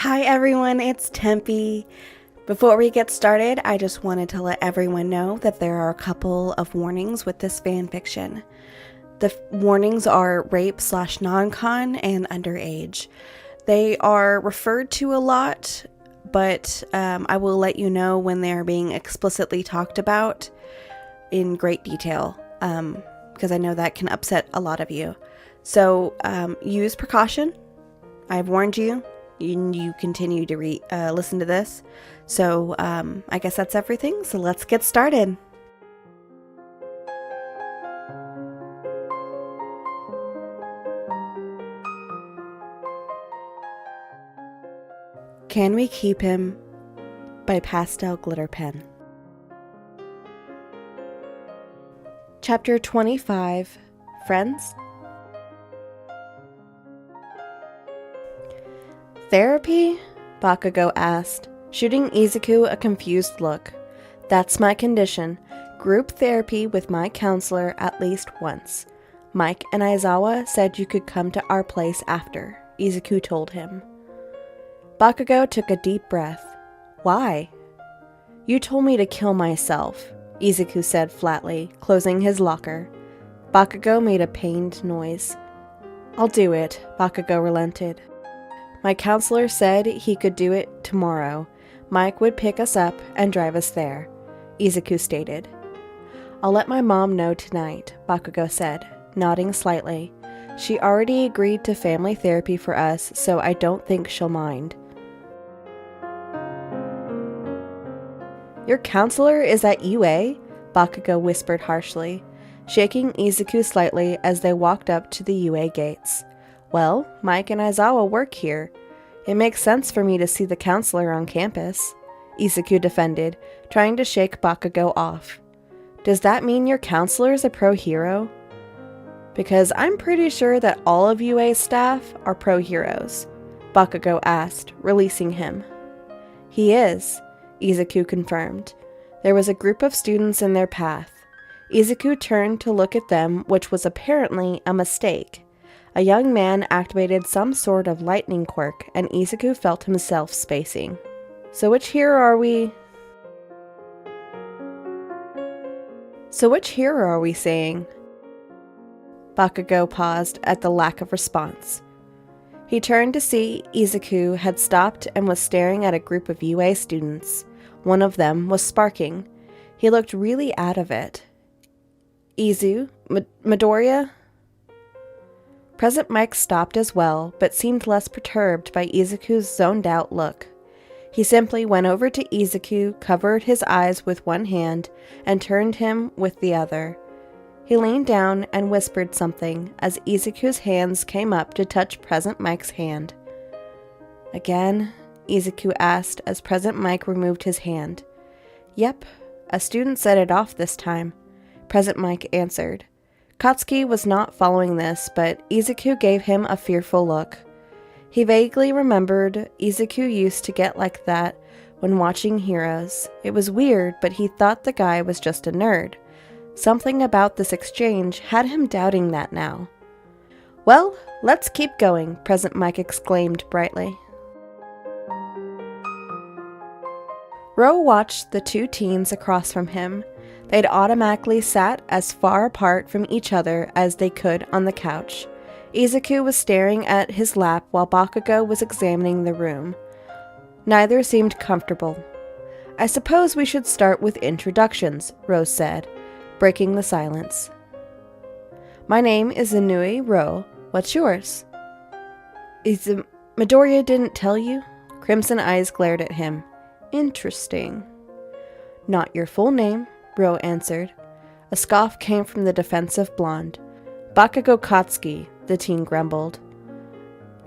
Hi everyone, it's Tempe. Before we get started, I just wanted to let everyone know that there are a couple of warnings with this fanfiction. The warnings are rape/non-con and underage. They are referred to a lot, but I will let you know when they're being explicitly talked about in great detail, because I know that can upset a lot of you. So use precaution. I've warned you. You continue to listen to this. So I guess that's everything. So let's get started. Can We Keep Him by Pastel Glitter Pen. Chapter 25, Friends? Therapy? Bakugo asked, shooting Izuku a confused look. That's my condition. Group therapy with my counselor at least once. Mike and Aizawa said you could come to our place after, Izuku told him. Bakugo took a deep breath. Why? You told me to kill myself, Izuku said flatly, closing his locker. Bakugo made a pained noise. I'll do it, Bakugo relented. My counselor said he could do it tomorrow. Mike would pick us up and drive us there, Izuku stated. I'll let my mom know tonight, Bakugo said, nodding slightly. She already agreed to family therapy for us, so I don't think she'll mind. Your counselor is at UA? Bakugo whispered harshly, shaking Izuku slightly as they walked up to the UA gates. Well, Mike and Aizawa work here. It makes sense for me to see the counselor on campus, Izuku defended, trying to shake Bakugo off. Does that mean your counselor's a pro-hero? Because I'm pretty sure that all of UA's staff are pro-heroes, Bakugo asked, releasing him. He is, Izuku confirmed. There was a group of students in their path. Izuku turned to look at them, which was apparently a mistake. A young man activated some sort of lightning quirk, and Izuku felt himself spacing. So which hero are we saying? Bakugo paused at the lack of response. He turned to see Izuku had stopped and was staring at a group of UA students. One of them was sparking. He looked really out of it. Midoriya? Present Mike stopped as well, but seemed less perturbed by Izuku's zoned-out look. He simply went over to Izuku, covered his eyes with one hand, and turned him with the other. He leaned down and whispered something as Izuku's hands came up to touch Present Mike's hand. Again? Izuku asked as Present Mike removed his hand. Yep, a student set it off this time, Present Mike answered. Katsuki was not following this, but Izuku gave him a fearful look. He vaguely remembered Izuku used to get like that when watching Heroes. It was weird, but he thought the guy was just a nerd. Something about this exchange had him doubting that now. Well, let's keep going, Present Mike exclaimed brightly. Ro watched the two teens across from him. They'd automatically sat as far apart from each other as they could on the couch. Izuku was staring at his lap while Bakugo was examining the room. Neither seemed comfortable. I suppose we should start with introductions, Rose said, breaking the silence. My name is Inui Ro. What's yours? Midoriya didn't tell you? Crimson eyes glared at him. Interesting. Not your full name, Ro answered. A scoff came from the defensive blonde. Bakugo Katsuki, the teen grumbled.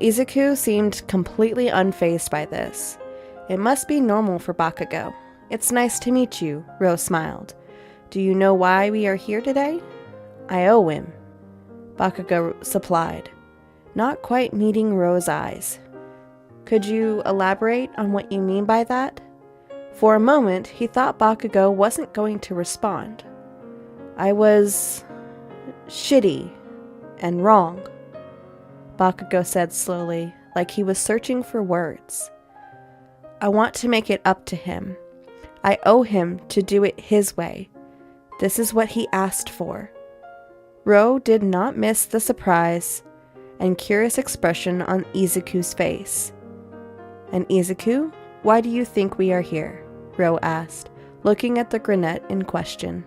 Izuku seemed completely unfazed by this. It must be normal for Bakugo. It's nice to meet you, Ro smiled. Do you know why we are here today? I owe him, Bakugo supplied, not quite meeting Ro's eyes. Could you elaborate on what you mean by that? For a moment, he thought Bakugo wasn't going to respond. I was shitty and wrong, Bakugo said slowly, like he was searching for words. I want to make it up to him. I owe him to do it his way. This is what he asked for." Ro did not miss the surprise and curious expression on Izuku's face. "And Izuku, why do you think we are here?" Ro asked, looking at the grenette in question.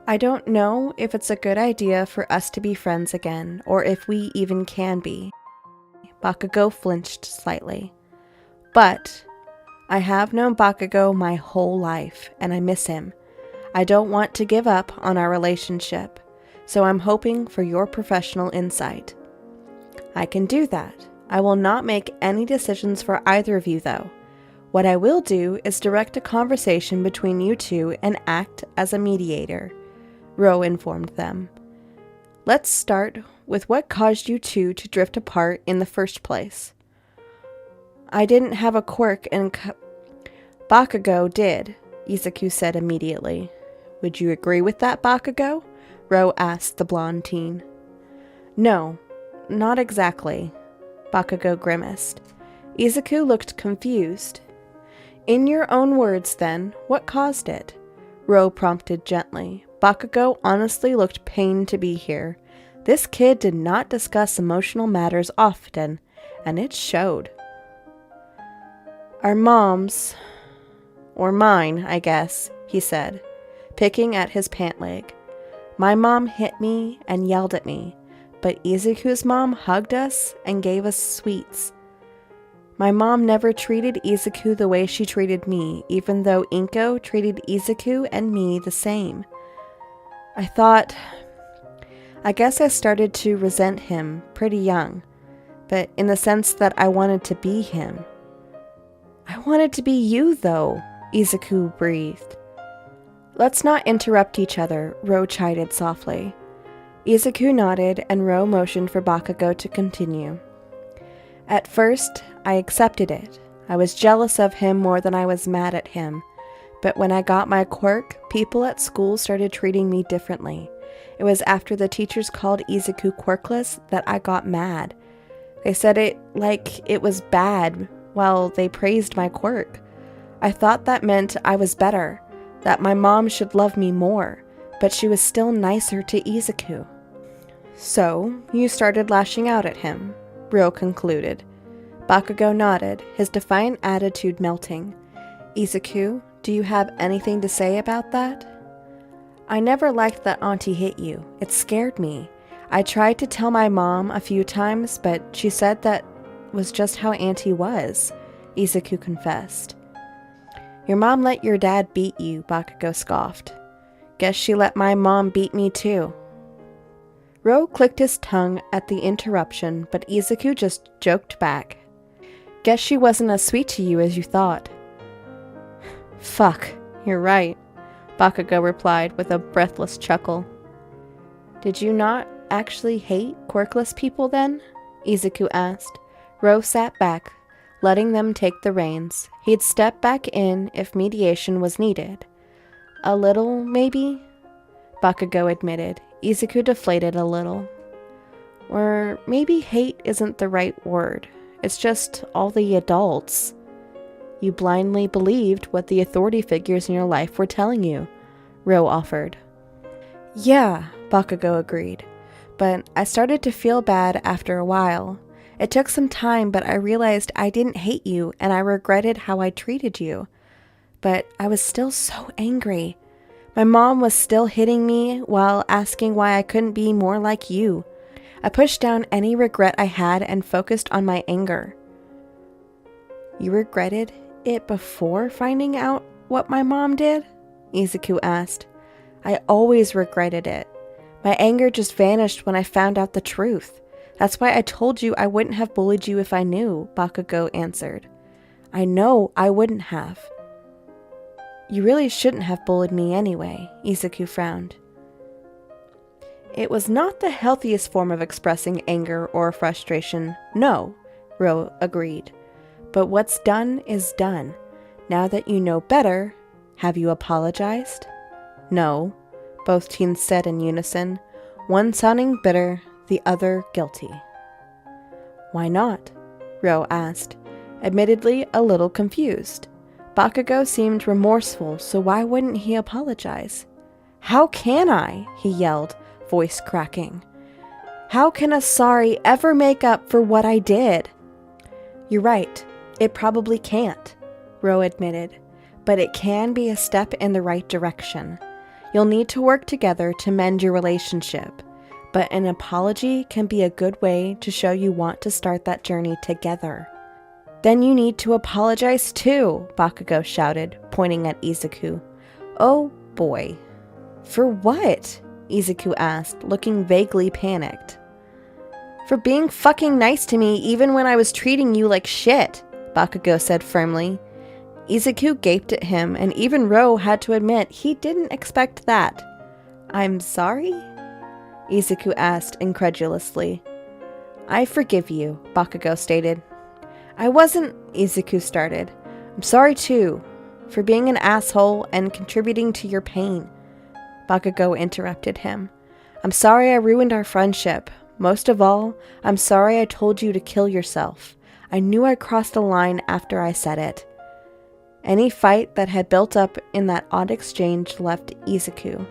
"I don't know if it's a good idea for us to be friends again, or if we even can be." Bakugo flinched slightly. "But I have known Bakugo my whole life, and I miss him. I don't want to give up on our relationship, so I'm hoping for your professional insight." "I can do that. I will not make any decisions for either of you, though. What I will do is direct a conversation between you two and act as a mediator," Ro informed them. "Let's start with what caused you two to drift apart in the first place." "I didn't have a quirk and Bakugo did," Izuku said immediately. "Would you agree with that, Bakugo?" Ro asked the blonde teen. "No, not exactly," Bakugo grimaced. Izuku looked confused. "In your own words, then, what caused it?" Ro prompted gently. Bakugo honestly looked pained to be here. This kid did not discuss emotional matters often, and it showed. "Our moms, or mine, I guess," he said, picking at his pant leg. "My mom hit me and yelled at me, but Izuku's mom hugged us and gave us sweets. My mom never treated Izuku the way she treated me, even though Inko treated Izuku and me the same. I guess I started to resent him pretty young, but in the sense that I wanted to be him." "I wanted to be you, though," Izuku breathed. "Let's not interrupt each other," Ro chided softly. Izuku nodded and Ro motioned for Bakugo to continue. "At first, I accepted it. I was jealous of him more than I was mad at him. But when I got my quirk, people at school started treating me differently. It was after the teachers called Izuku quirkless that I got mad. They said it like it was bad while they praised my quirk. I thought that meant I was better, that my mom should love me more, but she was still nicer to Izuku." "So, you started lashing out at him," Ro concluded. Bakugo nodded, his defiant attitude melting. "Izuku, do you have anything to say about that?" "I never liked that Auntie hit you. It scared me. I tried to tell my mom a few times, but she said that was just how Auntie was," Izuku confessed. "Your mom let your dad beat you," Bakugo scoffed. "Guess she let my mom beat me too." Ro clicked his tongue at the interruption, but Izuku just joked back. "Guess she wasn't as sweet to you as you thought." "Fuck, you're right," Bakugo replied with a breathless chuckle. "Did you not actually hate quirkless people then?" Izuku asked. Ro sat back, letting them take the reins. He'd step back in if mediation was needed. "A little, maybe?" Bakugo admitted. Izuku deflated a little. "Or maybe hate isn't the right word. It's just all the adults. You blindly believed what the authority figures in your life were telling you," Ro offered. "Yeah," Bakugo agreed. "But I started to feel bad after a while. It took some time, but I realized I didn't hate you and I regretted how I treated you. But I was still so angry. My mom was still hitting me while asking why I couldn't be more like you. I pushed down any regret I had and focused on my anger." "You regretted it before finding out what my mom did?" Izuku asked. "I always regretted it. My anger just vanished when I found out the truth. That's why I told you I wouldn't have bullied you if I knew," Bakugo answered. "I know I wouldn't have." "You really shouldn't have bullied me anyway," Izuku frowned. "It was not the healthiest form of expressing anger or frustration, no," Ro agreed. "But what's done is done. Now that you know better, have you apologized?" "No," both teens said in unison, one sounding bitter, the other guilty. "Why not?" Ro asked. admittedly a little confused. Bakugo seemed remorseful, so why wouldn't he apologize? "How can I?" he yelled, voice cracking. "How can a sorry ever make up for what I did?" "You're right, it probably can't," Ro admitted, "but it can be a step in the right direction. You'll need to work together to mend your relationship, but an apology can be a good way to show you want to start that journey together." "Then you need to apologize too," Bakugo shouted, pointing at Izuku. "Oh boy." "For what?" Izuku asked, looking vaguely panicked. "For being fucking nice to me even when I was treating you like shit," Bakugo said firmly. Izuku gaped at him, and even Ro had to admit he didn't expect that. "I'm sorry?" Izuku asked incredulously. "I forgive you," Bakugo stated. "I wasn't," Izuku started. "I'm sorry too, for being an asshole and contributing to your pain." Bakugo interrupted him. "I'm sorry I ruined our friendship. Most of all, I'm sorry I told you to kill yourself. I knew I crossed a line after I said it." Any fight that had built up in that odd exchange left Izuku.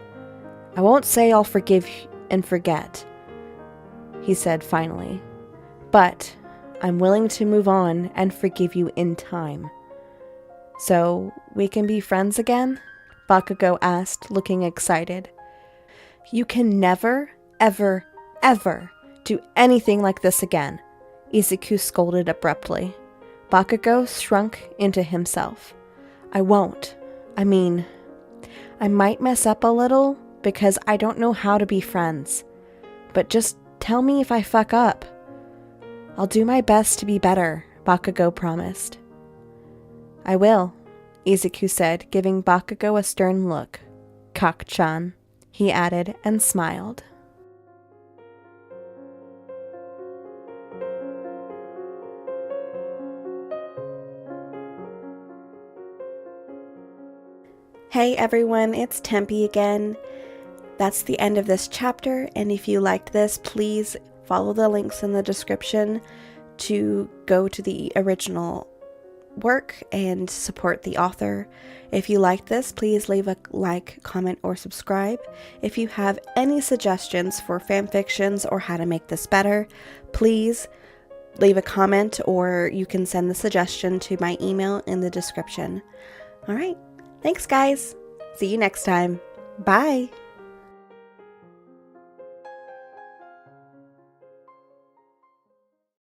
"I won't say I'll forgive and forget," he said finally, "but I'm willing to move on and forgive you in time." "So we can be friends again?" Bakugo asked, looking excited. "You can never, ever, ever do anything like this again," Izuku scolded abruptly. Bakugo shrunk into himself. "I won't. I mean, I might mess up a little because I don't know how to be friends. But just tell me if I fuck up." "I'll do my best to be better," Bakugo promised. "I will," Izuku said, giving Bakugo a stern look. "Kak-chan," he added and smiled. Hey everyone, it's Tempe again. That's the end of this chapter, and if you liked this, please follow the links in the description to go to the original work and support the author. If you liked this, please leave a like, comment, or subscribe. If you have any suggestions for fanfictions or how to make this better, please leave a comment, or you can send the suggestion to my email in the description. Alright, thanks guys! See you next time. Bye!